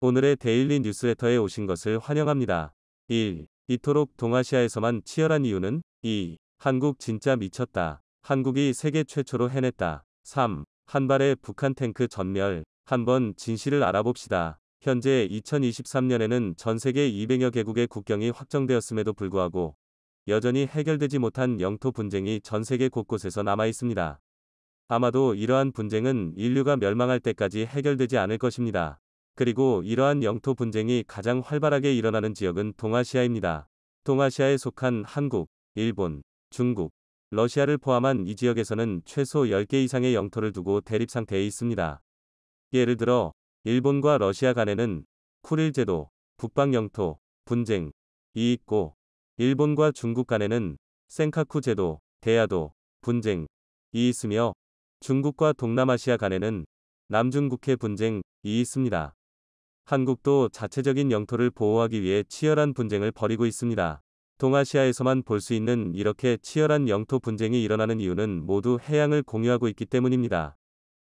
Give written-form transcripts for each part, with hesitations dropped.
오늘의 데일리 뉴스레터에 오신 것을 환영합니다. 1. 이토록 동아시아에서만 치열한 이유는? 2. 한국 진짜 미쳤다. 한국이 세계 최초로 해냈다. 3. 한발의 북한 탱크 전멸. 한번 진실을 알아봅시다. 현재 2023년에는 전 세계 200여 개국의 국경이 확정되었음에도 불구하고 여전히 해결되지 못한 영토 분쟁이 전 세계 곳곳에서 남아 있습니다. 아마도 이러한 분쟁은 인류가 멸망할 때까지 해결되지 않을 것입니다. 그리고 이러한 영토 분쟁이 가장 활발하게 일어나는 지역은 동아시아입니다. 동아시아에 속한 한국, 일본, 중국, 러시아를 포함한 이 지역에서는 최소 10개 이상의 영토를 두고 대립 상태에 있습니다. 예를 들어 일본과 러시아 간에는 쿠릴 제도, 북방 영토 분쟁이 있고, 일본과 중국 간에는 센카쿠 제도, 대야도 분쟁이 있으며, 중국과 동남아시아 간에는 남중국해 분쟁이 있습니다. 한국도 자체적인 영토를 보호하기 위해 치열한 분쟁을 벌이고 있습니다. 동아시아에서만 볼 수 있는 이렇게 치열한 영토 분쟁이 일어나는 이유는 모두 해양을 공유하고 있기 때문입니다.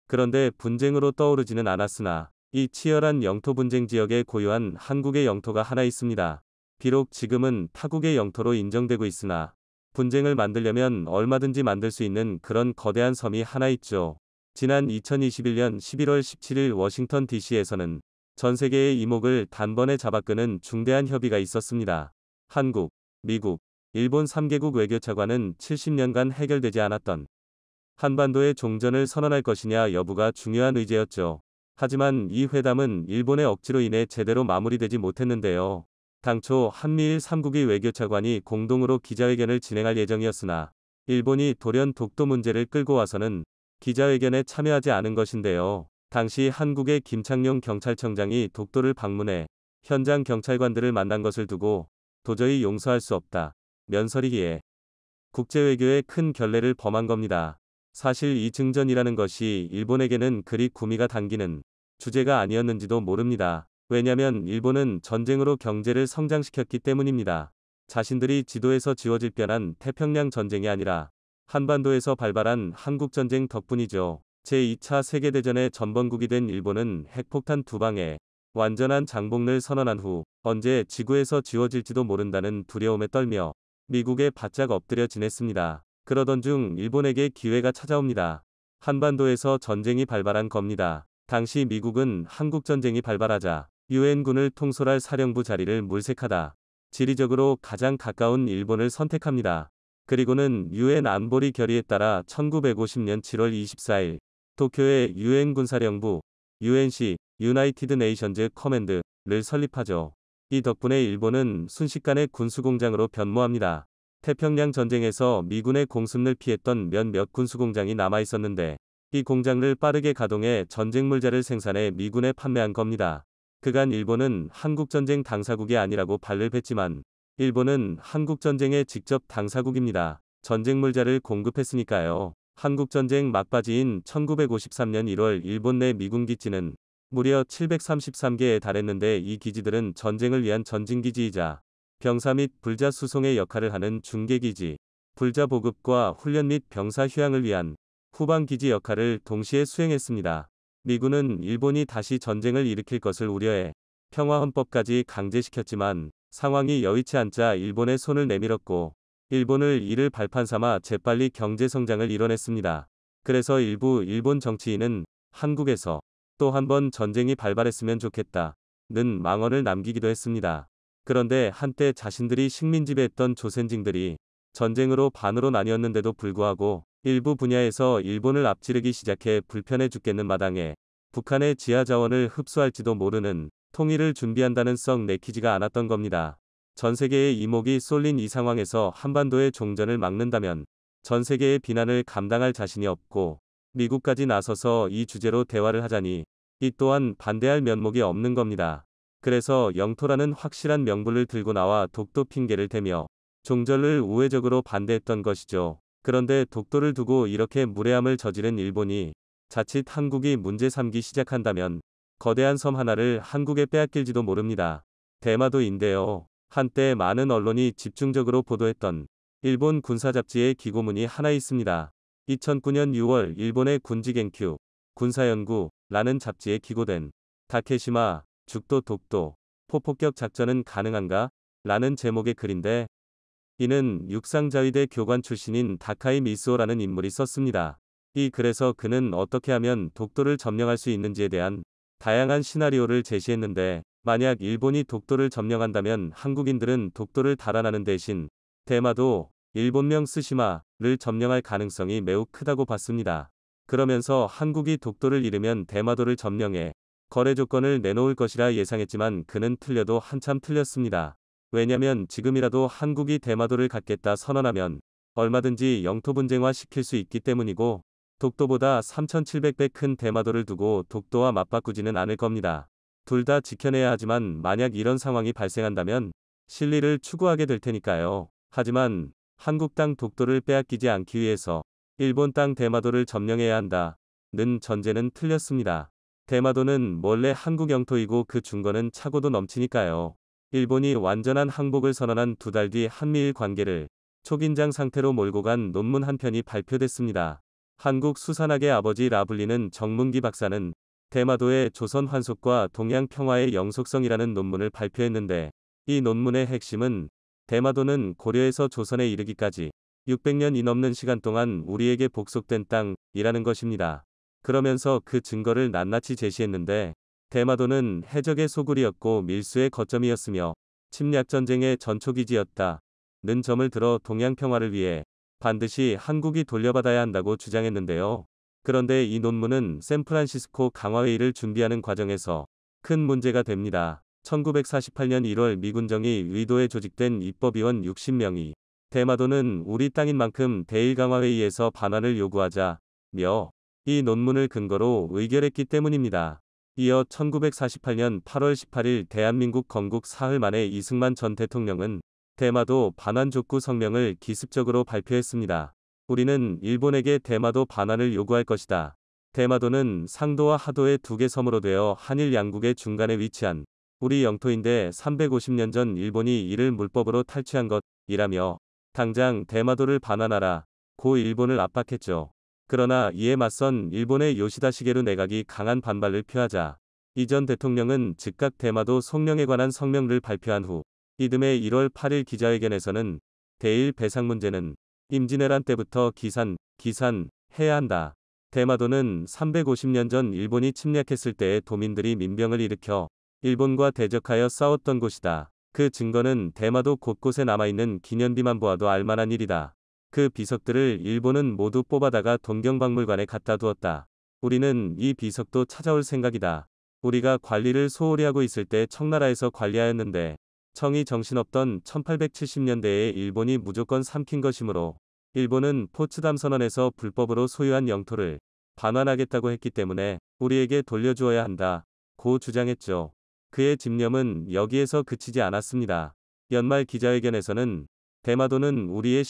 그런데 분쟁으로 떠오르지는 않았으나 이 치열한 영토 분쟁 지역에 고유한 한국의 영토가 하나 있습니다. 비록 지금은 타국의 영토로 인정되고 있으나 분쟁을 만들려면 얼마든지 만들 수 있는 그런 거대한 섬이 하나 있죠. 지난 2021년 11월 17일 워싱턴 DC에서는 전 세계의 이목을 단번에 잡아끄는 중대한 협의가 있었습니다. 한국, 미국, 일본 3개국 외교차관은 70년간 해결되지 않았던 한반도의 종전을 선언할 것이냐 여부가 중요한 의제였죠. 하지만 이 회담은 일본의 억지로 인해 제대로 마무리되지 못했는데요. 당초 한미일 3국의 외교차관이 공동으로 기자회견을 진행할 예정이었으나 일본이 돌연 독도 문제를 끌고 와서는 기자회견에 참여하지 않은 것인데요. 당시 한국의 김창룡 경찰청장이 독도를 방문해 현장 경찰관들을 만난 것을 두고 도저히 용서할 수 없다 면설이기에 국제외교에 큰 결례를 범한 겁니다. 사실 이 증전이라는 것이 일본에게는 그리 구미가 당기는 주제가 아니었는지도 모릅니다. 왜냐면 일본은 전쟁으로 경제를 성장시켰기 때문입니다. 자신들이 지도에서 지워질 뻔한 태평양 전쟁이 아니라 한반도에서 발발한 한국전쟁 덕분이죠. 제2차 세계대전의 전범국이 된 일본은 핵폭탄 2방에 완전한 장복을 선언한 후 언제 지구에서 지워질지도 모른다는 두려움에 떨며 미국에 바짝 엎드려 지냈습니다. 그러던 중 일본에게 기회가 찾아옵니다. 한반도에서 전쟁이 발발한 겁니다. 당시 미국은 한국전쟁이 발발하자 유엔군을 통솔할 사령부 자리를 물색하다 지리적으로 가장 가까운 일본을 선택합니다. 그리고는 유엔 안보리 결의에 따라 1950년 7월 24일 도쿄의 유엔 군사령부 UNC 유나이티드 네이션즈 커맨드를 설립하죠. 이 덕분에 일본은 순식간에 군수공장으로 변모합니다. 태평양 전쟁에서 미군의 공습을 피했던 몇몇 군수공장이 남아있었는데 이 공장을 빠르게 가동해 전쟁물자를 생산해 미군에 판매한 겁니다. 그간 일본은 한국전쟁 당사국이 아니라고 발을 뱄지만 일본은 한국전쟁의 직접 당사국입니다. 전쟁물자를 공급했으니까요. 한국전쟁 막바지인 1953년 1월 일본 내 미군 기지는 무려 733개에 달했는데 이 기지들은 전쟁을 위한 전진기지이자 병사 및 불자 수송의 역할을 하는 중계기지, 불자 보급과 훈련 및 병사 휴양을 위한 후방기지 역할을 동시에 수행했습니다. 미군은 일본이 다시 전쟁을 일으킬 것을 우려해 평화헌법까지 강제시켰지만 상황이 여의치 않자 일본의 손을 내밀었고 일본을 이를 발판 삼아 재빨리 경제성장을 이뤄냈습니다. 그래서 일부 일본 정치인은 한국에서 또 한 번 전쟁이 발발했으면 좋겠다는 망언을 남기기도 했습니다. 그런데 한때 자신들이 식민지배했던 조선징들이 전쟁으로 반으로 나뉘었는데도 불구하고 일부 분야에서 일본을 앞지르기 시작해 불편해 죽겠는 마당에 북한의 지하자원을 흡수할지도 모르는 통일을 준비한다는 썩 내키지가 않았던 겁니다. 전 세계의 이목이 쏠린 이 상황에서 한반도의 종전을 막는다면 전 세계의 비난을 감당할 자신이 없고 미국까지 나서서 이 주제로 대화를 하자니 이 또한 반대할 면목이 없는 겁니다. 그래서 영토라는 확실한 명분을 들고 나와 독도 핑계를 대며 종전을 우회적으로 반대했던 것이죠. 그런데 독도를 두고 이렇게 무례함을 저지른 일본이 자칫 한국이 문제 삼기 시작한다면 거대한 섬 하나를 한국에 빼앗길지도 모릅니다. 대마도인데요. 한때 많은 언론이 집중적으로 보도했던 일본 군사잡지의 기고문이 하나 있습니다. 2009년 6월 일본의 군지研究, 군사연구라는 잡지에 기고된 다케시마 죽도 독도, 포폭격 작전은 가능한가? 라는 제목의 글인데 이는 육상자위대 교관 출신인 다카이 미스오라는 인물이 썼습니다. 이 글에서 그는 어떻게 하면 독도를 점령할 수 있는지에 대한 다양한 시나리오를 제시했는데 만약 일본이 독도를 점령한다면 한국인들은 독도를 달아나는 대신 대마도 일본명 스시마를 점령할 가능성이 매우 크다고 봤습니다. 그러면서 한국이 독도를 잃으면 대마도를 점령해 거래 조건을 내놓을 것이라 예상했지만 그는 틀려도 한참 틀렸습니다. 왜냐면 지금이라도 한국이 대마도를 갖겠다 선언하면 얼마든지 영토 분쟁화 시킬 수 있기 때문이고 독도보다 3,700배 큰 대마도를 두고 독도와 맞바꾸지는 않을 겁니다. 둘 다 지켜내야 하지만 만약 이런 상황이 발생한다면 실리를 추구하게 될 테니까요. 하지만 한국 땅 독도를 빼앗기지 않기 위해서 일본 땅 대마도를 점령해야 한다는 전제는 틀렸습니다. 대마도는 원래 한국 영토이고 그 중거는 차고도 넘치니까요. 일본이 완전한 항복을 선언한 2달 뒤 한미일 관계를 초긴장 상태로 몰고 간 논문 한 편이 발표됐습니다. 한국 수산학의 아버지 라블리는 정문기 박사는 대마도의 조선 환속과 동양 평화의 영속성이라는 논문을 발표했는데 이 논문의 핵심은 대마도는 고려에서 조선에 이르기까지 600년이 넘는 시간 동안 우리에게 복속된 땅이라는 것입니다. 그러면서 그 증거를 낱낱이 제시했는데 대마도는 해적의 소굴이었고 밀수의 거점이었으며 침략전쟁의 전초기지였다는 점을 들어 동양 평화를 위해 반드시 한국이 돌려받아야 한다고 주장했는데요. 그런데 이 논문은 샌프란시스코 강화회의를 준비하는 과정에서 큰 문제가 됩니다. 1948년 1월 미군정이 의도에 조직된 입법위원 60명이 대마도는 우리 땅인 만큼 대일강화회의에서 반환을 요구하자며 이 논문을 근거로 의결했기 때문입니다. 이어 1948년 8월 18일 대한민국 건국 사흘 만에 이승만 전 대통령은 대마도 반환 족구 성명을 기습적으로 발표했습니다. 우리는 일본에게 대마도 반환을 요구할 것이다. 대마도는 상도와 하도의 2개 섬으로 되어 한일 양국의 중간에 위치한 우리 영토인데 350년 전 일본이 이를 물법으로 탈취한 것이라며 당장 대마도를 반환하라 고 일본을 압박했죠. 그러나 이에 맞선 일본의 요시다 시게루 내각이 강한 반발을 표하자 이 전 대통령은 즉각 대마도 송령에 관한 성명을 발표한 후 이듬해 1월 8일 기자회견에서는 대일 배상 문제는 임진왜란 때부터 기산해야 한다. 대마도는 350년 전 일본이 침략했을 때의 도민들이 민병을 일으켜 일본과 대적하여 싸웠던 곳이다. 그 증거는 대마도 곳곳에 남아있는 기념비만 보아도 알만한 일이다. 그 비석들을 일본은 모두 뽑아다가 동경박물관에 갖다 두었다. 우리는 이 비석도 찾아올 생각이다. 우리가 관리를 소홀히 하고 있을 때 청나라에서 관리하였는데 청이 정신없던 1870년대에 일본이 무조건 삼킨 것이므로 일본은 포츠담 선언에서 불법으로 소유한 영토를 반환하겠다고 했기 때문에 우리에게 돌려주어야 한다. 고 주장했죠. 그의 집념은 여기에서 그치지 않았습니다. 연말 기자회견에서는 대마도는 우리의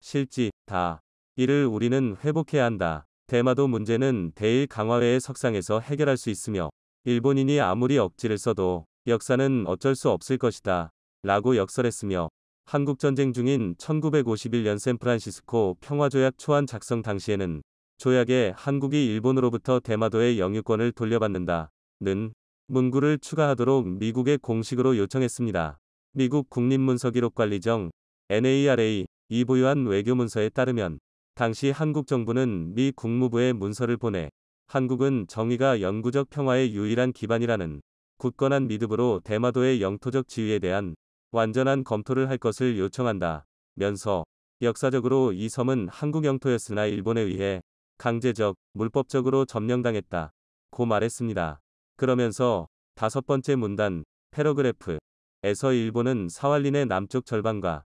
실지다. 이를 우리는 회복해야 한다. 대마도 문제는 대일 강화회의 석상에서 해결할 수 있으며 일본인이 아무리 억지를 써도 역사는 어쩔 수 없을 것이다. 라고 역설했으며 한국전쟁 중인 1951년 샌프란시스코 평화조약 초안 작성 당시에는 조약에 한국이 일본으로부터 대마도의 영유권을 돌려받는다는 문구를 추가하도록 미국에 공식으로 요청했습니다. 미국 국립문서기록관리정 NARA 이 보유한 외교문서에 따르면 당시 한국 정부는 미 국무부에 문서를 보내 한국은 정의가 영구적 평화의 유일한 기반이라는 굳건한 믿음으로 대마도의 영토적 지위에 대한 완전한 검토를 할 것을 요청한다. 면서 역사적으로 이 섬은 한국 영토였으나 일본에 의해 강제적, 물법적으로 점령당했다. 고 말했습니다. 그러면서 5번째 문단, 패러그래프에서 일본은 사왈린의 남쪽 절반과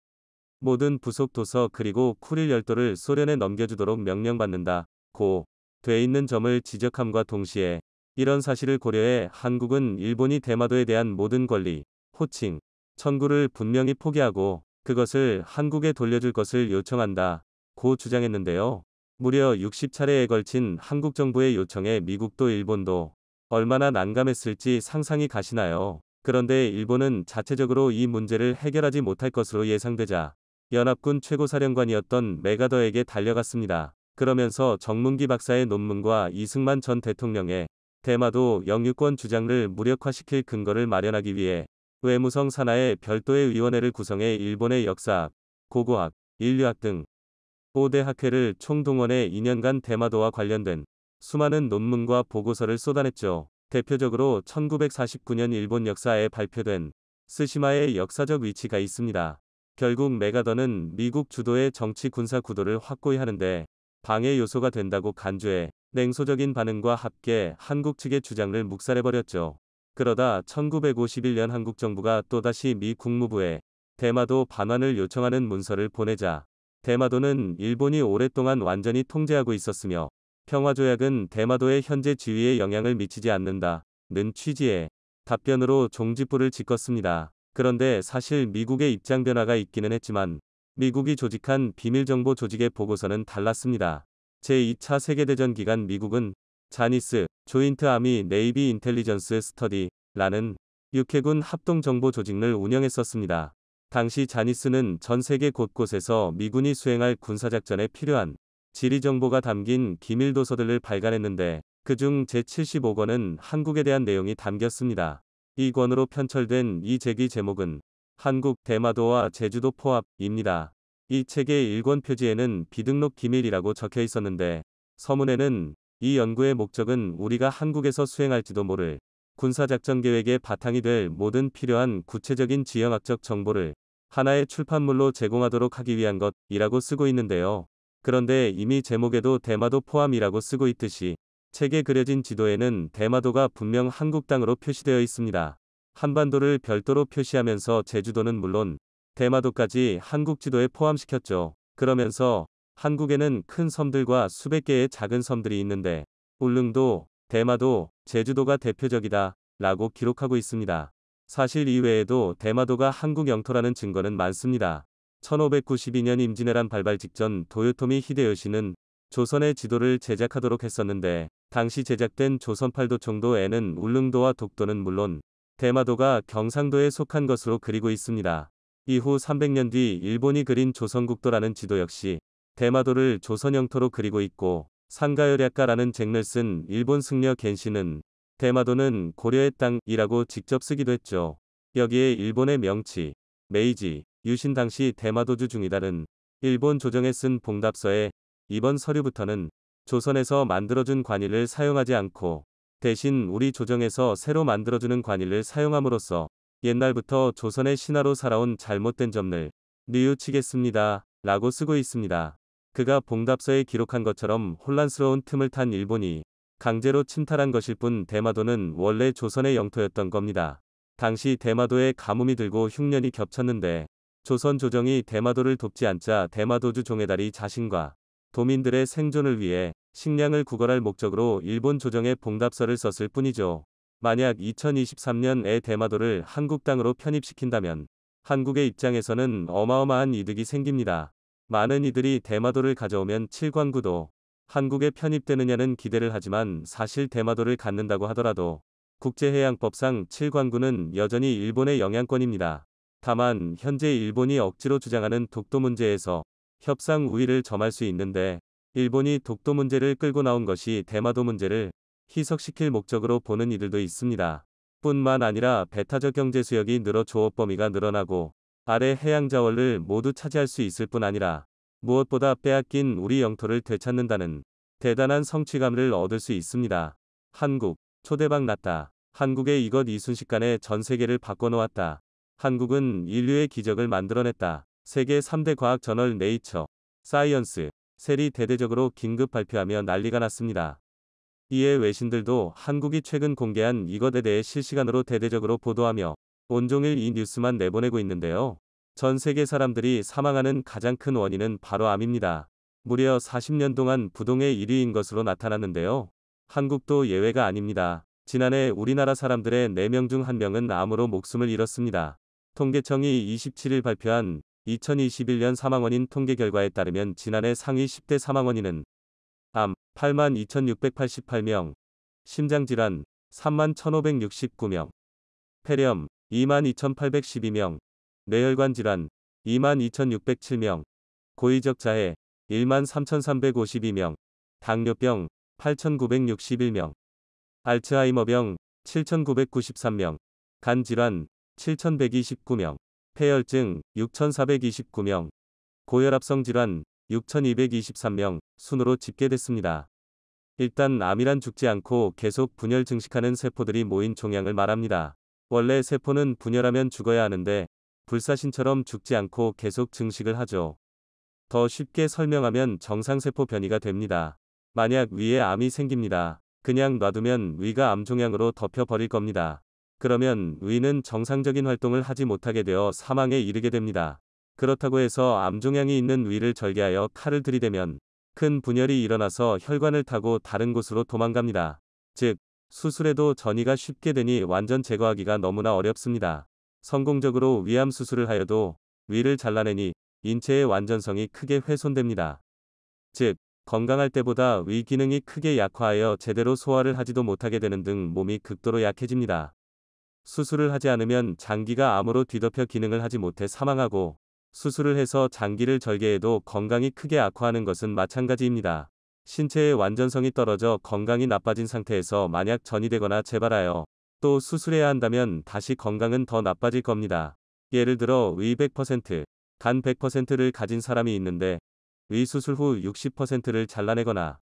모든 부속 도서 그리고 쿠릴 열도를 소련에 넘겨주도록 명령받는다. 고 돼 있는 점을 지적함과 동시에 이런 사실을 고려해 한국은 일본이 대마도에 대한 모든 권리, 호칭, 청구를 분명히 포기하고 그것을 한국에 돌려줄 것을 요청한다. 고 주장했는데요. 무려 60차례에 걸친 한국 정부의 요청에 미국도 일본도 얼마나 난감했을지 상상이 가시나요? 그런데 일본은 자체적으로 이 문제를 해결하지 못할 것으로 예상되자 연합군 최고사령관이었던 메가더에게 달려갔습니다. 그러면서 정문기 박사의 논문과 이승만 전 대통령의 대마도 영유권 주장을 무력화시킬 근거를 마련하기 위해 외무성 산하의 별도의 위원회를 구성해 일본의 역사학, 고고학, 인류학 등 5대 학회를 총동원해 2년간 대마도와 관련된 수많은 논문과 보고서를 쏟아냈죠. 대표적으로 1949년 일본 역사에 발표된 스시마의 역사적 위치가 있습니다. 결국 메가더는 미국 주도의 정치 군사 구도를 확고히 하는데 방해 요소가 된다고 간주해 냉소적인 반응과 합계 한국 측의 주장을 묵살해버렸죠. 그러다 1951년 한국 정부가 또다시 미 국무부에 대마도 반환을 요청하는 문서를 보내자 대마도는 일본이 오랫동안 완전히 통제하고 있었으며 평화조약은 대마도의 현재 지위에 영향을 미치지 않는다는 취지의 답변으로 종지부를 찍었습니다. 그런데 사실 미국의 입장 변화가 있기는 했지만 미국이 조직한 비밀정보 조직의 보고서는 달랐습니다. 제2차 세계대전 기간 미국은 자니스, 조인트 아미 네이비 인텔리전스 스터디라는 육해군 합동정보 조직을 운영했었습니다. 당시 자니스는 전 세계 곳곳에서 미군이 수행할 군사작전에 필요한 지리정보가 담긴 기밀도서들을 발간했는데 그중 제75권은 한국에 대한 내용이 담겼습니다. 이 권으로 편철된 이 책의 제목은 한국, 대마도와 제주도 포합입니다. 이 책의 1권 표지에는 비등록 기밀이라고 적혀 있었는데 서문에는 이 연구의 목적은 우리가 한국에서 수행할지도 모를 군사작전 계획의 바탕이 될 모든 필요한 구체적인 지형학적 정보를 하나의 출판물로 제공하도록 하기 위한 것이라고 쓰고 있는데요. 그런데 이미 제목에도 대마도 포함이라고 쓰고 있듯이 책에 그려진 지도에는 대마도가 분명 한국 땅으로 표시되어 있습니다. 한반도를 별도로 표시하면서 제주도는 물론 대마도까지 한국 지도에 포함시켰죠. 그러면서 한국에는 큰 섬들과 수백 개의 작은 섬들이 있는데 울릉도, 대마도, 제주도가 대표적이다 라고 기록하고 있습니다. 사실 이외에도 대마도가 한국 영토라는 증거는 많습니다. 1592년 임진왜란 발발 직전 도요토미 히데요시는 조선의 지도를 제작하도록 했었는데 당시 제작된 조선팔도총도에는 울릉도와 독도는 물론 대마도가 경상도에 속한 것으로 그리고 있습니다. 이후 300년 뒤 일본이 그린 조선국도라는 지도 역시 대마도를 조선 영토로 그리고 있고 상가요략가라는 책을 쓴 일본 승려 겐시는 대마도는 고려의 땅이라고 직접 쓰기도 했죠. 여기에 일본의 명치, 메이지, 유신 당시 대마도주 중이다는 일본 조정에 쓴 봉답서에 이번 서류부터는 조선에서 만들어준 관일을 사용하지 않고 대신 우리 조정에서 새로 만들어주는 관일을 사용함으로써 옛날부터 조선의 신하로 살아온 잘못된 점을 뉘우치겠습니다. 라고 쓰고 있습니다. 그가 봉답서에 기록한 것처럼 혼란스러운 틈을 탄 일본이 강제로 침탈한 것일 뿐 대마도는 원래 조선의 영토였던 겁니다. 당시 대마도에 가뭄이 들고 흉년이 겹쳤는데 조선 조정이 대마도를 돕지 않자 대마도주 종해달이 자신과 도민들의 생존을 위해 식량을 구걸할 목적으로 일본 조정에 봉답서를 썼을 뿐이죠. 만약 2023년에 대마도를 한국 땅으로 편입시킨다면 한국의 입장에서는 어마어마한 이득이 생깁니다. 많은 이들이 대마도를 가져오면 칠광구도 한국에 편입되느냐는 기대를 하지만 사실 대마도를 갖는다고 하더라도 국제해양법상 칠광구는 여전히 일본의 영향권입니다. 다만 현재 일본이 억지로 주장하는 독도 문제에서 협상 우위를 점할 수 있는데 일본이 독도 문제를 끌고 나온 것이 대마도 문제를 희석시킬 목적으로 보는 이들도 있습니다. 뿐만 아니라 배타적 경제 수역이 늘어 조업 범위가 늘어나고 아래 해양 자원을 모두 차지할 수 있을 뿐 아니라 무엇보다 빼앗긴 우리 영토를 되찾는다는 대단한 성취감을 얻을 수 있습니다. 한국, 초대박 났다. 한국의 이것 이 순식간에 전 세계를 바꿔놓았다. 한국은 인류의 기적을 만들어냈다. 세계 3대 과학 저널 네이처, 사이언스, 셀이 대대적으로 긴급 발표하며 난리가 났습니다. 이에 외신들도 한국이 최근 공개한 이것에 대해 실시간으로 대대적으로 보도하며 온종일 이 뉴스만 내보내고 있는데요. 전 세계 사람들이 사망하는 가장 큰 원인은 바로 암입니다. 무려 40년 동안 부동의 1위인 것으로 나타났는데요. 한국도 예외가 아닙니다. 지난해 우리나라 사람들의 4명 중 1명은 암으로 목숨을 잃었습니다. 통계청이 27일 발표한 2021년 사망원인 통계 결과에 따르면 지난해 상위 10대 사망원인은 암 82,688명, 심장질환 31,569명, 폐렴 22,812명, 뇌혈관 질환 22,607명, 고의적 자해 13,352명, 당뇨병 8,961명, 알츠하이머병 7,993명, 간질환 7,129명, 폐혈증 6,429명, 고혈압성 질환 6,223명 순으로 집계됐습니다. 일단 암이란 죽지 않고 계속 분열 증식하는 세포들이 모인 종양을 말합니다. 원래 세포는 분열하면 죽어야 하는데 불사신처럼 죽지 않고 계속 증식을 하죠. 더 쉽게 설명하면 정상세포 변이가 됩니다. 만약 위에 암이 생깁니다. 그냥 놔두면 위가 암종양으로 덮여버릴 겁니다. 그러면 위는 정상적인 활동을 하지 못하게 되어 사망에 이르게 됩니다. 그렇다고 해서 암종양이 있는 위를 절개하여 칼을 들이대면 큰 분열이 일어나서 혈관을 타고 다른 곳으로 도망갑니다. 즉, 수술해도 전이가 쉽게 되니 완전 제거하기가 너무나 어렵습니다. 성공적으로 위암 수술을 하여도 위를 잘라내니 인체의 완전성이 크게 훼손됩니다. 즉, 건강할 때보다 위 기능이 크게 약화하여 제대로 소화를 하지도 못하게 되는 등 몸이 극도로 약해집니다. 수술을 하지 않으면 장기가 암으로 뒤덮여 기능을 하지 못해 사망하고, 수술을 해서 장기를 절개해도 건강이 크게 악화하는 것은 마찬가지입니다. 신체의 완전성이 떨어져 건강이 나빠진 상태에서 만약 전이 되거나 재발하여 또 수술해야 한다면 다시 건강은 더 나빠질 겁니다. 예를 들어 위 100%, 간 100%를 가진 사람이 있는데 위 수술 후 60%를 잘라내거나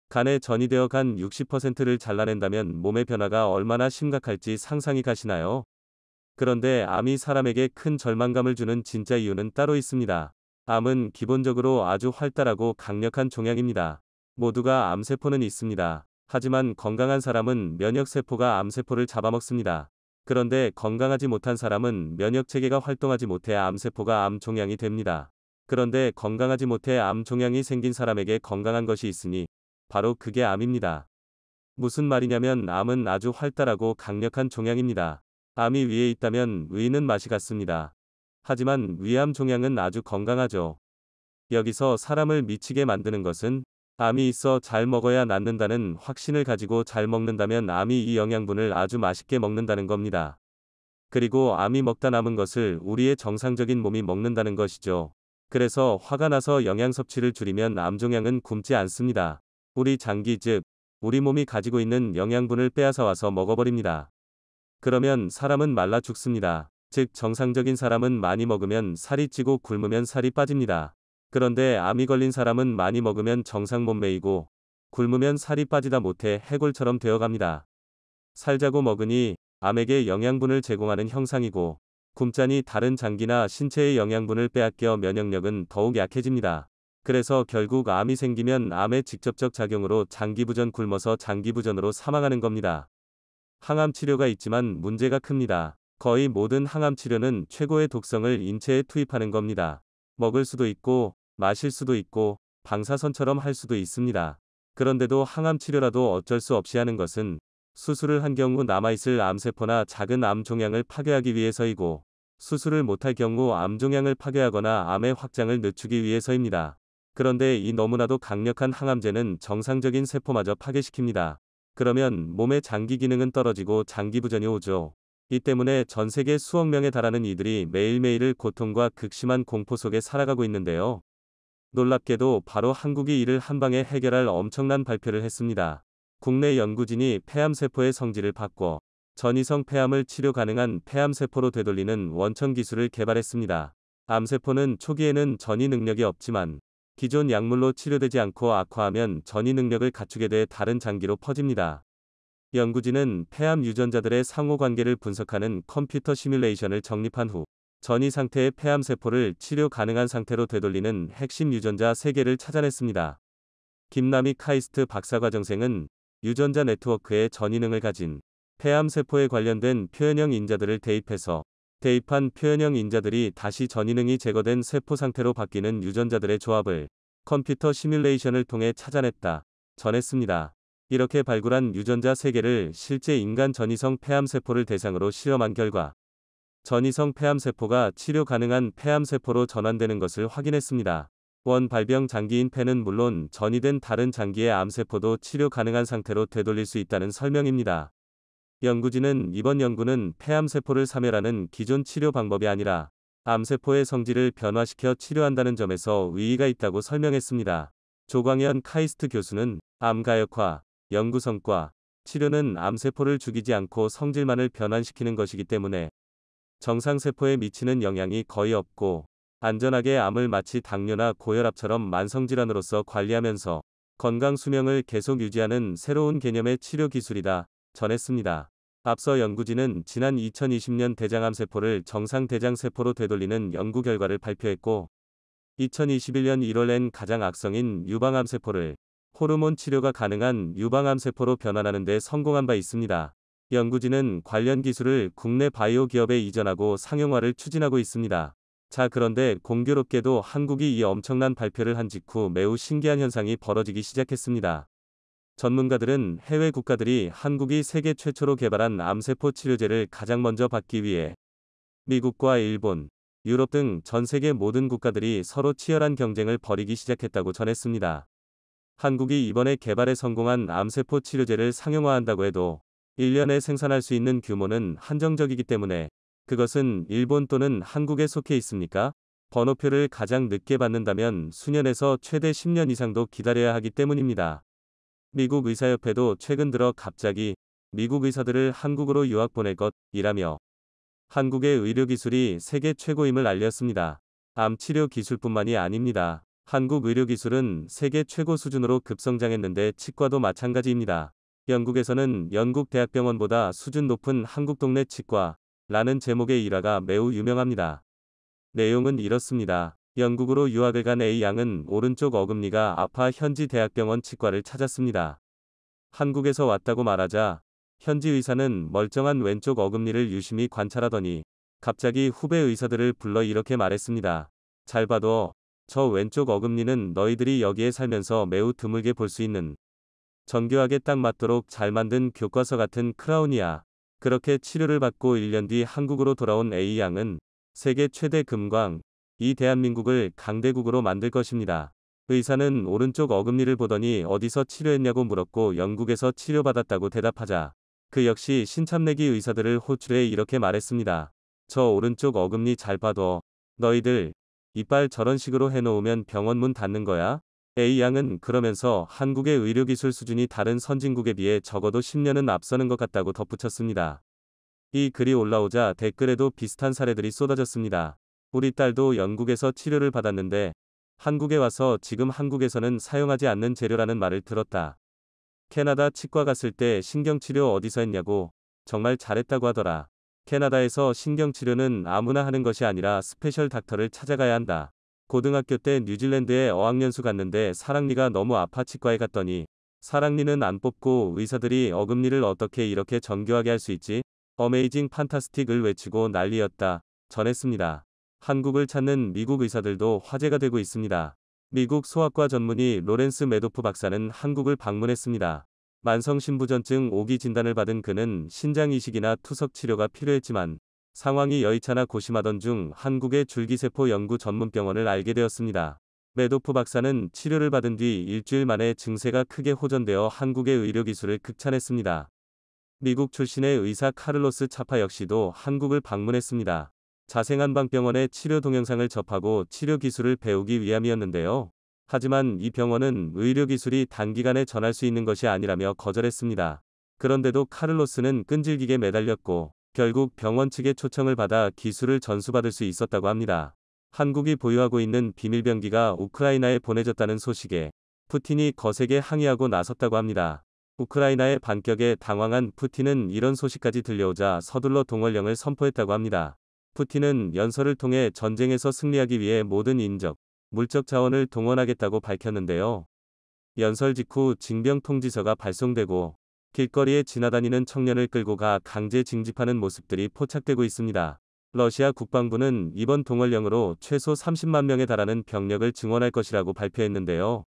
간에 전이 되어 간 60%를 잘라낸다면 몸의 변화가 얼마나 심각할지 상상이 가시나요? 그런데 암이 사람에게 큰 절망감을 주는 진짜 이유는 따로 있습니다. 암은 기본적으로 아주 활달하고 강력한 종양입니다. 모두가 암세포는 있습니다. 하지만 건강한 사람은 면역세포가 암세포를 잡아먹습니다. 그런데 건강하지 못한 사람은 면역체계가 활동하지 못해 암세포가 암종양이 됩니다. 그런데 건강하지 못해 암종양이 생긴 사람에게 건강한 것이 있으니 바로 그게 암입니다. 무슨 말이냐면 암은 아주 활달하고 강력한 종양입니다. 암이 위에 있다면 위는 맛이 같습니다. 하지만 위암 종양은 아주 건강하죠. 여기서 사람을 미치게 만드는 것은 암이 있어 잘 먹어야 낫는다는 확신을 가지고 잘 먹는다면 암이 이 영양분을 아주 맛있게 먹는다는 겁니다. 그리고 암이 먹다 남은 것을 우리의 정상적인 몸이 먹는다는 것이죠. 그래서 화가 나서 영양 섭취를 줄이면 암종양은 굶지 않습니다. 우리 장기 즉 우리 몸이 가지고 있는 영양분을 빼앗아 와서 먹어버립니다. 그러면 사람은 말라 죽습니다. 즉 정상적인 사람은 많이 먹으면 살이 찌고 굶으면 살이 빠집니다. 그런데 암이 걸린 사람은 많이 먹으면 정상 몸매이고 굶으면 살이 빠지다 못해 해골처럼 되어갑니다. 살자고 먹으니 암에게 영양분을 제공하는 형상이고 굶자니 다른 장기나 신체의 영양분을 빼앗겨 면역력은 더욱 약해집니다. 그래서 결국 암이 생기면 암의 직접적 작용으로 장기부전 굶어서 장기부전으로 사망하는 겁니다. 항암 치료가 있지만 문제가 큽니다. 거의 모든 항암 치료는 최고의 독성을 인체에 투입하는 겁니다. 먹을 수도 있고 마실 수도 있고 방사선처럼 할 수도 있습니다. 그런데도 항암 치료라도 어쩔 수 없이 하는 것은 수술을 한 경우 남아있을 암세포나 작은 암 종양을 파괴하기 위해서이고 수술을 못할 경우 암 종양을 파괴하거나 암의 확장을 늦추기 위해서입니다. 그런데 이 너무나도 강력한 항암제는 정상적인 세포마저 파괴시킵니다. 그러면 몸의 장기 기능은 떨어지고 장기부전이 오죠. 이 때문에 전 세계 수억 명에 달하는 이들이 매일매일을 고통과 극심한 공포 속에 살아가고 있는데요. 놀랍게도 바로 한국이 이를 한방에 해결할 엄청난 발표를 했습니다. 국내 연구진이 폐암세포의 성질을 바꿔 전이성 폐암을 치료 가능한 폐암세포로 되돌리는 원천 기술을 개발했습니다. 암세포는 초기에는 전이 능력이 없지만 기존 약물로 치료되지 않고 악화하면 전이 능력을 갖추게 돼 다른 장기로 퍼집니다. 연구진은 폐암 유전자들의 상호관계를 분석하는 컴퓨터 시뮬레이션을 정립한 후 전이 상태의 폐암세포를 치료 가능한 상태로 되돌리는 핵심 유전자 3개를 찾아냈습니다. 김남희 카이스트 박사과정생은 유전자 네트워크의 전이능을 가진 폐암세포에 관련된 표현형 인자들을 대입해서 대입한 표현형 인자들이 다시 전이능이 제거된 세포 상태로 바뀌는 유전자들의 조합을 컴퓨터 시뮬레이션을 통해 찾아냈다 전했습니다. 이렇게 발굴한 유전자 3개를 실제 인간 전이성 폐암세포를 대상으로 실험한 결과 전이성 폐암세포가 치료 가능한 폐암세포로 전환되는 것을 확인했습니다. 원 발병 장기인 폐는 물론 전이된 다른 장기의 암세포도 치료 가능한 상태로 되돌릴 수 있다는 설명입니다. 연구진은 이번 연구는 폐암세포를 사멸하는 기존 치료 방법이 아니라 암세포의 성질을 변화시켜 치료한다는 점에서 의의가 있다고 설명했습니다. 조광현 카이스트 교수는 암 가역화 연구 성과 치료는 암세포를 죽이지 않고 성질만을 변환시키는 것이기 때문에 정상세포에 미치는 영향이 거의 없고 안전하게 암을 마치 당뇨나 고혈압처럼 만성질환으로서 관리하면서 건강 수명을 계속 유지하는 새로운 개념의 치료 기술이다 전했습니다. 앞서 연구진은 지난 2020년 대장암세포를 정상 대장세포로 되돌리는 연구 결과를 발표했고 2021년 1월엔 가장 악성인 유방암세포를 호르몬 치료가 가능한 유방암세포로 변환하는 데 성공한 바 있습니다. 연구진은 관련 기술을 국내 바이오 기업에 이전하고 상용화를 추진하고 있습니다. 자, 그런데 공교롭게도 한국이 이 엄청난 발표를 한 직후 매우 신기한 현상이 벌어지기 시작했습니다. 전문가들은 해외 국가들이 한국이 세계 최초로 개발한 암세포 치료제를 가장 먼저 받기 위해 미국과 일본, 유럽 등 전 세계 모든 국가들이 서로 치열한 경쟁을 벌이기 시작했다고 전했습니다. 한국이 이번에 개발에 성공한 암세포 치료제를 상용화한다고 해도 1년에 생산할 수 있는 규모는 한정적이기 때문에 그것은 일본 또는 한국에 속해 있습니까? 번호표를 가장 늦게 받는다면 수년에서 최대 10년 이상도 기다려야 하기 때문입니다. 미국 의사협회도 최근 들어 갑자기 미국 의사들을 한국으로 유학 보낼 것이라며 한국의 의료기술이 세계 최고임을 알렸습니다. 암 치료 기술뿐만이 아닙니다. 한국 의료기술은 세계 최고 수준으로 급성장했는데 치과도 마찬가지입니다. 영국에서는 영국 대학병원보다 수준 높은 한국 동네 치과라는 제목의 일화가 매우 유명합니다. 내용은 이렇습니다. 영국으로 유학을 간 A양은 오른쪽 어금니가 아파 현지 대학병원 치과를 찾았습니다. 한국에서 왔다고 말하자 현지 의사는 멀쩡한 왼쪽 어금니를 유심히 관찰하더니 갑자기 후배 의사들을 불러 이렇게 말했습니다. 잘 봐도 저 왼쪽 어금니는 너희들이 여기에 살면서 매우 드물게 볼 수 있는 정교하게 딱 맞도록 잘 만든 교과서 같은 크라운이야. 그렇게 치료를 받고 1년 뒤 한국으로 돌아온 A양은 세계 최대 금광, 이 대한민국을 강대국으로 만들 것입니다. 의사는 오른쪽 어금니를 보더니 어디서 치료했냐고 물었고 영국에서 치료받았다고 대답하자 그 역시 신참내기 의사들을 호출해 이렇게 말했습니다. 저 오른쪽 어금니 잘 봐도 너희들 이빨 저런 식으로 해놓으면 병원 문 닫는 거야? A양은 그러면서 한국의 의료기술 수준이 다른 선진국에 비해 적어도 10년은 앞서는 것 같다고 덧붙였습니다. 이 글이 올라오자 댓글에도 비슷한 사례들이 쏟아졌습니다. 우리 딸도 영국에서 치료를 받았는데 한국에 와서 지금 한국에서는 사용하지 않는 재료라는 말을 들었다. 캐나다 치과 갔을 때 신경치료 어디서 했냐고 정말 잘했다고 하더라. 캐나다에서 신경치료는 아무나 하는 것이 아니라 스페셜 닥터를 찾아가야 한다. 고등학교 때 뉴질랜드에 어학연수 갔는데 사랑니가 너무 아파 치과에 갔더니 사랑니는 안 뽑고 의사들이 어금니를 어떻게 이렇게 정교하게 할 수 있지? 어메이징 판타스틱을 외치고 난리였다 전했습니다. 한국을 찾는 미국 의사들도 화제가 되고 있습니다. 미국 소아과 전문의 로렌스 메도프 박사는 한국을 방문했습니다. 만성신부전증 5기 진단을 받은 그는 신장 이식이나 투석 치료가 필요했지만 상황이 여의치않아 고심하던 중 한국의 줄기세포 연구 전문병원을 알게 되었습니다. 메도프 박사는 치료를 받은 뒤 일주일 만에 증세가 크게 호전되어 한국의 의료기술을 극찬했습니다. 미국 출신의 의사 카를로스 차파 역시도 한국을 방문했습니다. 자생한방병원의 치료 동영상을 접하고 치료 기술을 배우기 위함이었는데요. 하지만 이 병원은 의료기술이 단기간에 전할 수 있는 것이 아니라며 거절했습니다. 그런데도 카를로스는 끈질기게 매달렸고 결국 병원 측의 초청을 받아 기술을 전수받을 수 있었다고 합니다. 한국이 보유하고 있는 비밀병기가 우크라이나에 보내졌다는 소식에 푸틴이 거세게 항의하고 나섰다고 합니다. 우크라이나의 반격에 당황한 푸틴은 이런 소식까지 들려오자 서둘러 동원령을 선포했다고 합니다. 푸틴은 연설을 통해 전쟁에서 승리하기 위해 모든 인적, 물적 자원을 동원하겠다고 밝혔는데요. 연설 직후 징병 통지서가 발송되고 길거리에 지나다니는 청년을 끌고 가 강제 징집하는 모습들이 포착되고 있습니다. 러시아 국방부는 이번 동원령으로 최소 30만 명에 달하는 병력을 증원할 것이라고 발표했는데요.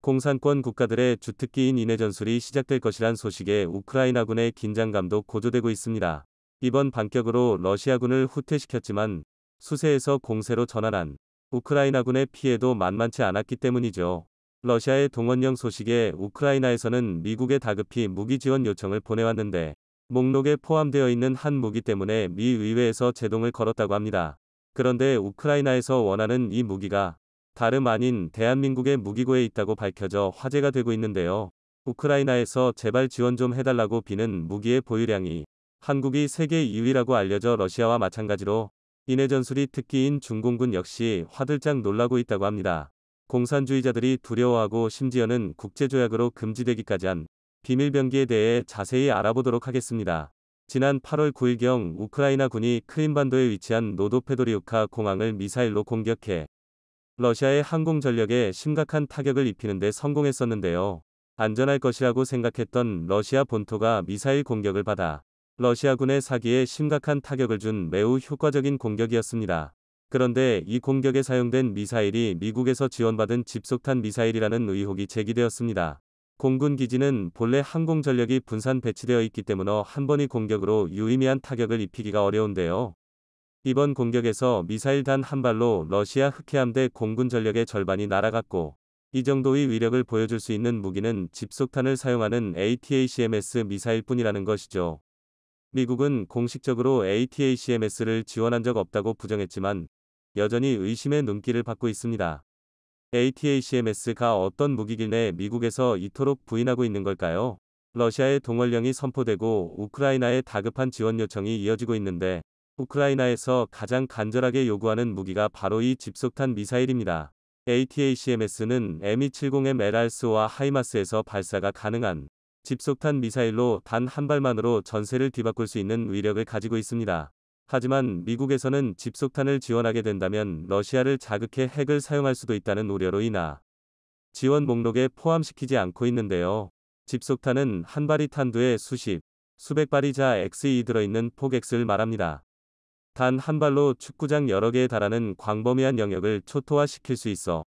공산권 국가들의 주특기인 인해 전술이 시작될 것이란 소식에 우크라이나군의 긴장감도 고조되고 있습니다. 이번 반격으로 러시아군을 후퇴시켰지만 수세에서 공세로 전환한 우크라이나군의 피해도 만만치 않았기 때문이죠. 러시아의 동원령 소식에 우크라이나에서는 미국에 다급히 무기 지원 요청을 보내왔는데 목록에 포함되어 있는 한 무기 때문에 미 의회에서 제동을 걸었다고 합니다. 그런데 우크라이나에서 원하는 이 무기가 다름 아닌 대한민국의 무기고에 있다고 밝혀져 화제가 되고 있는데요. 우크라이나에서 제발 지원 좀 해달라고 비는 무기의 보유량이 한국이 세계 2위라고 알려져 러시아와 마찬가지로 인해 전술이 특기인 중공군 역시 화들짝 놀라고 있다고 합니다. 공산주의자들이 두려워하고 심지어는 국제조약으로 금지되기까지 한 비밀병기에 대해 자세히 알아보도록 하겠습니다. 지난 8월 9일경 우크라이나 군이 크림반도에 위치한 노도페도리우카 공항을 미사일로 공격해 러시아의 항공 전력에 심각한 타격을 입히는 데 성공했었는데요. 안전할 것이라고 생각했던 러시아 본토가 미사일 공격을 받아 러시아군의 사기에 심각한 타격을 준 매우 효과적인 공격이었습니다. 그런데 이 공격에 사용된 미사일이 미국에서 지원받은 집속탄 미사일이라는 의혹이 제기되었습니다. 공군 기지는 본래 항공 전력이 분산 배치되어 있기 때문에 한 번의 공격으로 유의미한 타격을 입히기가 어려운데요. 이번 공격에서 미사일 단 한 발로 러시아 흑해함대 공군 전력의 절반이 날아갔고 이 정도의 위력을 보여줄 수 있는 무기는 집속탄을 사용하는 ATACMS 미사일뿐이라는 것이죠. 미국은 공식적으로 ATACMS를 지원한 적 없다고 부정했지만 여전히 의심의 눈길을 받고 있습니다. ATACMS가 어떤 무기길래 미국에서 이토록 부인하고 있는 걸까요? 러시아의 동원령이 선포되고 우크라이나의 다급한 지원 요청이 이어지고 있는데 우크라이나에서 가장 간절하게 요구하는 무기가 바로 이 집속탄 미사일입니다. ATACMS는 M270M LRS와 하이마스에서 발사가 가능한 집속탄 미사일로 단 한 발만으로 전세를 뒤바꿀 수 있는 위력을 가지고 있습니다. 하지만 미국에서는 집속탄을 지원하게 된다면 러시아를 자극해 핵을 사용할 수도 있다는 우려로 인하 지원 목록에 포함시키지 않고 있는데요. 집속탄은 한 발이 탄두에 수백 발이 자 X이 들어있는 폭X를 말합니다. 단 한 발로 축구장 여러 개에 달하는 광범위한 영역을 초토화시킬 수 있어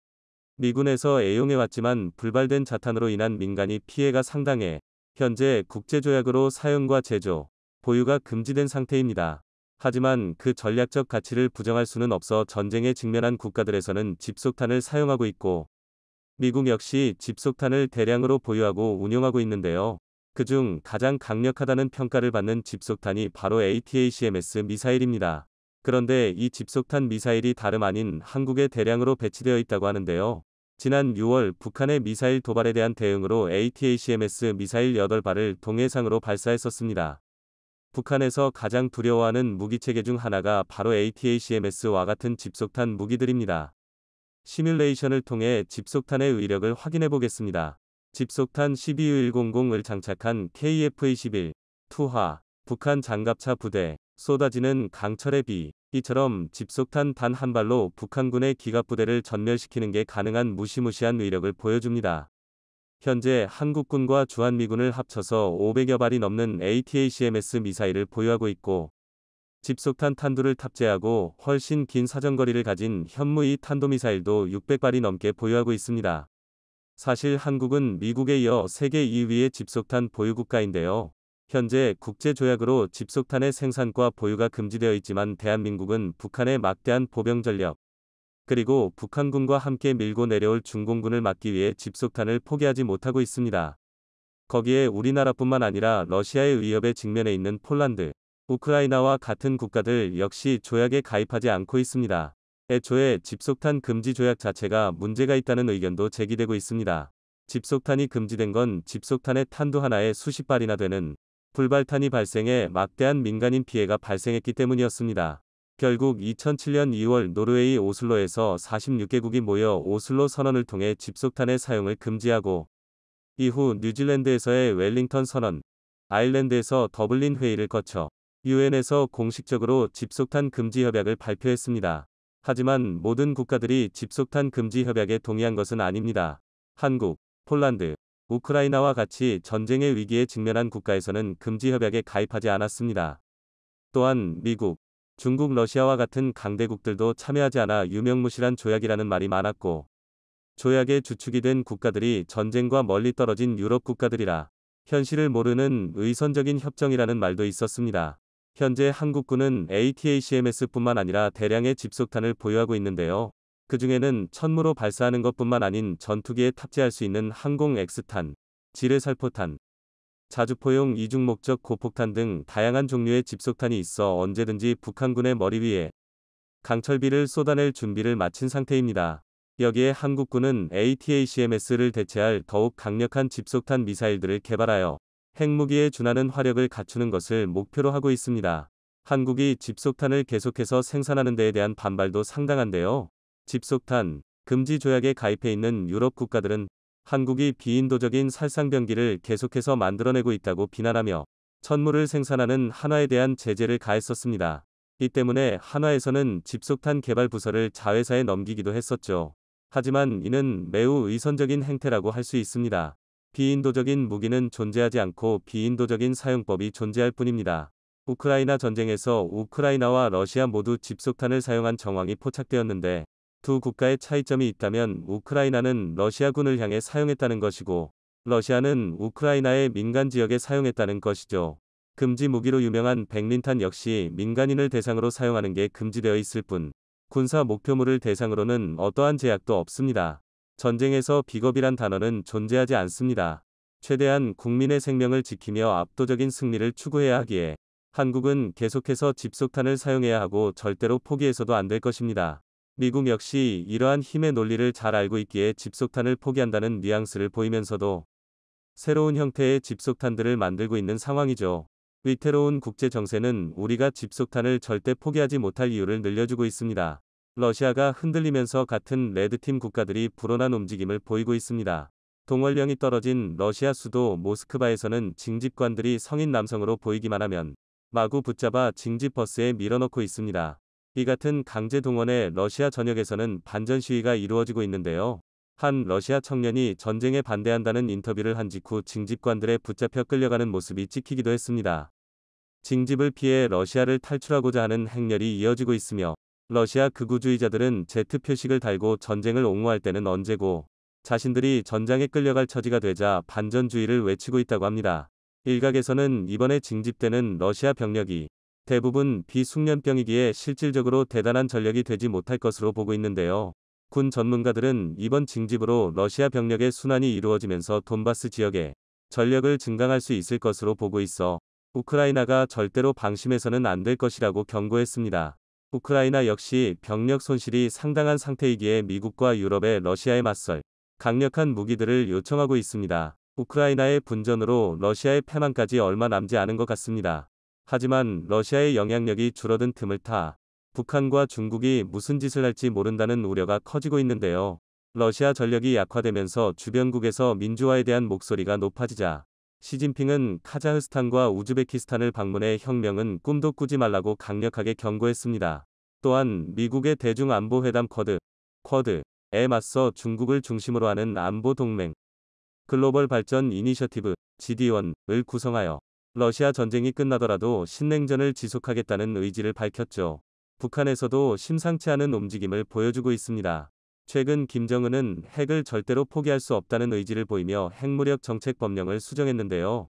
미군에서 애용해왔지만 불발된 자탄으로 인한 민간이 피해가 상당해 현재 국제조약으로 사용과 제조, 보유가 금지된 상태입니다. 하지만 그 전략적 가치를 부정할 수는 없어 전쟁에 직면한 국가들에서는 집속탄을 사용하고 있고 미국 역시 집속탄을 대량으로 보유하고 운용하고 있는데요. 그중 가장 강력하다는 평가를 받는 집속탄이 바로 ATACMS 미사일입니다. 그런데 이 집속탄 미사일이 다름 아닌 한국에 대량으로 배치되어 있다고 하는데요. 지난 6월 북한의 미사일 도발에 대한 대응으로 ATACMS 미사일 8발을 동해상으로 발사했었습니다. 북한에서 가장 두려워하는 무기체계 중 하나가 바로 ATACMS와 같은 집속탄 무기들입니다. 시뮬레이션을 통해 집속탄의 위력을 확인해 보겠습니다. 집속탄 12U100을 장착한 KF-21 투하 북한 장갑차 부대 쏟아지는 강철의 비 이처럼 집속탄 단 한 발로 북한군의 기갑부대를 전멸시키는 게 가능한 무시무시한 위력을 보여줍니다. 현재 한국군과 주한미군을 합쳐서 500여 발이 넘는 ATACMS 미사일을 보유하고 있고 집속탄 탄두를 탑재하고 훨씬 긴 사정거리를 가진 현무이 탄도미사일도 600발이 넘게 보유하고 있습니다. 사실 한국은 미국에 이어 세계 2위의 집속탄 보유국가인데요. 현재 국제조약으로 집속탄의 생산과 보유가 금지되어 있지만 대한민국은 북한의 막대한 보병 전력 그리고 북한군과 함께 밀고 내려올 중공군을 막기 위해 집속탄을 포기하지 못하고 있습니다. 거기에 우리나라뿐만 아니라 러시아의 위협에 직면해 있는 폴란드, 우크라이나와 같은 국가들 역시 조약에 가입하지 않고 있습니다. 애초에 집속탄 금지 조약 자체가 문제가 있다는 의견도 제기되고 있습니다. 집속탄이 금지된 건 집속탄의 탄두 하나에 수십 발이나 되는 불발탄이 발생해 막대한 민간인 피해가 발생했기 때문이었습니다. 결국 2007년 2월 노르웨이 오슬로에서 46개국이 모여 오슬로 선언을 통해 집속탄의 사용을 금지하고 이후 뉴질랜드에서의 웰링턴 선언, 아일랜드에서 더블린 회의를 거쳐 유엔에서 공식적으로 집속탄 금지 협약을 발표했습니다. 하지만 모든 국가들이 집속탄 금지 협약에 동의한 것은 아닙니다. 한국, 폴란드, 우크라이나와 같이 전쟁의 위기에 직면한 국가에서는 금지 협약에 가입하지 않았습니다. 또한 미국, 중국, 러시아와 같은 강대국들도 참여하지 않아 유명무실한 조약이라는 말이 많았고 조약의 주축이 된 국가들이 전쟁과 멀리 떨어진 유럽 국가들이라 현실을 모르는 의선적인 협정이라는 말도 있었습니다. 현재 한국군은 ATACMS뿐만 아니라 대량의 집속탄을 보유하고 있는데요. 그 중에는 천무로 발사하는 것뿐만 아닌 전투기에 탑재할 수 있는 항공 X탄, 지뢰살포탄, 자주포용 이중목적 고폭탄 등 다양한 종류의 집속탄이 있어 언제든지 북한군의 머리 위에 강철비를 쏟아낼 준비를 마친 상태입니다. 여기에 한국군은 ATACMS를 대체할 더욱 강력한 집속탄 미사일들을 개발하여 핵무기에 준하는 화력을 갖추는 것을 목표로 하고 있습니다. 한국이 집속탄을 계속해서 생산하는 데에 대한 반발도 상당한데요. 집속탄 금지 조약에 가입해 있는 유럽 국가들은 한국이 비인도적인 살상병기를 계속해서 만들어내고 있다고 비난하며 천물을 생산하는 한화에 대한 제재를 가했었습니다. 이 때문에 한화에서는 집속탄 개발 부서를 자회사에 넘기기도 했었죠. 하지만 이는 매우 의선적인 행태라고 할 수 있습니다. 비인도적인 무기는 존재하지 않고 비인도적인 사용법이 존재할 뿐입니다. 우크라이나 전쟁에서 우크라이나와 러시아 모두 집속탄을 사용한 정황이 포착되었는데 두 국가의 차이점이 있다면 우크라이나는 러시아군을 향해 사용했다는 것이고 러시아는 우크라이나의 민간 지역에 사용했다는 것이죠. 금지 무기로 유명한 백린탄 역시 민간인을 대상으로 사용하는 게 금지되어 있을 뿐 군사 목표물을 대상으로는 어떠한 제약도 없습니다. 전쟁에서 비겁이란 단어는 존재하지 않습니다. 최대한 국민의 생명을 지키며 압도적인 승리를 추구해야 하기에 한국은 계속해서 집속탄을 사용해야 하고 절대로 포기해서도 안 될 것입니다. 미국 역시 이러한 힘의 논리를 잘 알고 있기에 집속탄을 포기한다는 뉘앙스를 보이면서도 새로운 형태의 집속탄들을 만들고 있는 상황이죠. 위태로운 국제 정세는 우리가 집속탄을 절대 포기하지 못할 이유를 늘려주고 있습니다. 러시아가 흔들리면서 같은 레드팀 국가들이 불온한 움직임을 보이고 있습니다. 동원령이 떨어진 러시아 수도 모스크바에서는 징집관들이 성인 남성으로 보이기만 하면 마구 붙잡아 징집버스에 밀어넣고 있습니다. 이 같은 강제 동원에 러시아 전역에서는 반전 시위가 이루어지고 있는데요. 한 러시아 청년이 전쟁에 반대한다는 인터뷰를 한 직후 징집관들에 붙잡혀 끌려가는 모습이 찍히기도 했습니다. 징집을 피해 러시아를 탈출하고자 하는 행렬이 이어지고 있으며 러시아 극우주의자들은 Z 표식을 달고 전쟁을 옹호할 때는 언제고 자신들이 전장에 끌려갈 처지가 되자 반전주의를 외치고 있다고 합니다. 일각에서는 이번에 징집되는 러시아 병력이 대부분 비숙련병이기에 실질적으로 대단한 전력이 되지 못할 것으로 보고 있는데요. 군 전문가들은 이번 징집으로 러시아 병력의 순환이 이루어지면서 돈바스 지역에 전력을 증강할 수 있을 것으로 보고 있어 우크라이나가 절대로 방심해서는 안 될 것이라고 경고했습니다. 우크라이나 역시 병력 손실이 상당한 상태이기에 미국과 유럽의 러시아에 맞설 강력한 무기들을 요청하고 있습니다. 우크라이나의 분전으로 러시아의 패망까지 얼마 남지 않은 것 같습니다. 하지만 러시아의 영향력이 줄어든 틈을 타 북한과 중국이 무슨 짓을 할지 모른다는 우려가 커지고 있는데요. 러시아 전력이 약화되면서 주변국에서 민주화에 대한 목소리가 높아지자 시진핑은 카자흐스탄과 우즈베키스탄을 방문해 혁명은 꿈도 꾸지 말라고 강력하게 경고했습니다. 또한 미국의 대중안보회담 쿼드에 맞서 중국을 중심으로 하는 안보동맹 글로벌 발전 이니셔티브 GD1을 구성하여 러시아 전쟁이 끝나더라도 신냉전을 지속하겠다는 의지를 밝혔죠. 북한에서도 심상치 않은 움직임을 보여주고 있습니다. 최근 김정은은 핵을 절대로 포기할 수 없다는 의지를 보이며 핵무력 정책 법령을 수정했는데요.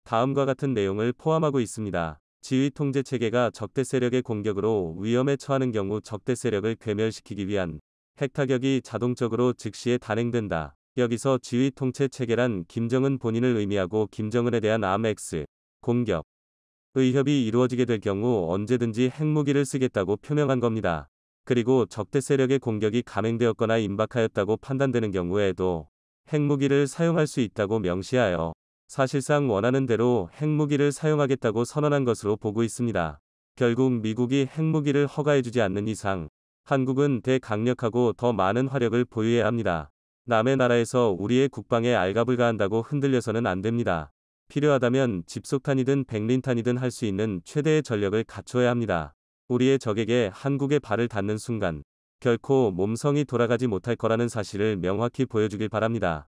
다음과 같은 내용을 포함하고 있습니다. 지휘 통제 체계가 적대 세력의 공격으로 위험에 처하는 경우 적대 세력을 괴멸시키기 위한 핵타격이 자동적으로 즉시에 단행된다. 여기서 지휘 통제 체계란 김정은 본인을 의미하고 김정은에 대한 암X 공격 의협이 이루어지게 될 경우 언제든지 핵무기를 쓰겠다고 표명한 겁니다. 그리고 적대 세력의 공격이 감행되었거나 임박하였다고 판단되는 경우에도 핵무기를 사용할 수 있다고 명시하여 사실상 원하는 대로 핵무기를 사용하겠다고 선언한 것으로 보고 있습니다. 결국 미국이 핵무기를 허가해주지 않는 이상 한국은 대강력하고 더 많은 화력을 보유해야 합니다. 남의 나라에서 우리의 국방에 알가불가한다고 흔들려서는 안 됩니다. 필요하다면 집속탄이든 백린탄이든 할 수 있는 최대의 전력을 갖춰야 합니다. 우리의 적에게 한국의 발을 닿는 순간 결코 몸성이 돌아가지 못할 거라는 사실을 명확히 보여주길 바랍니다.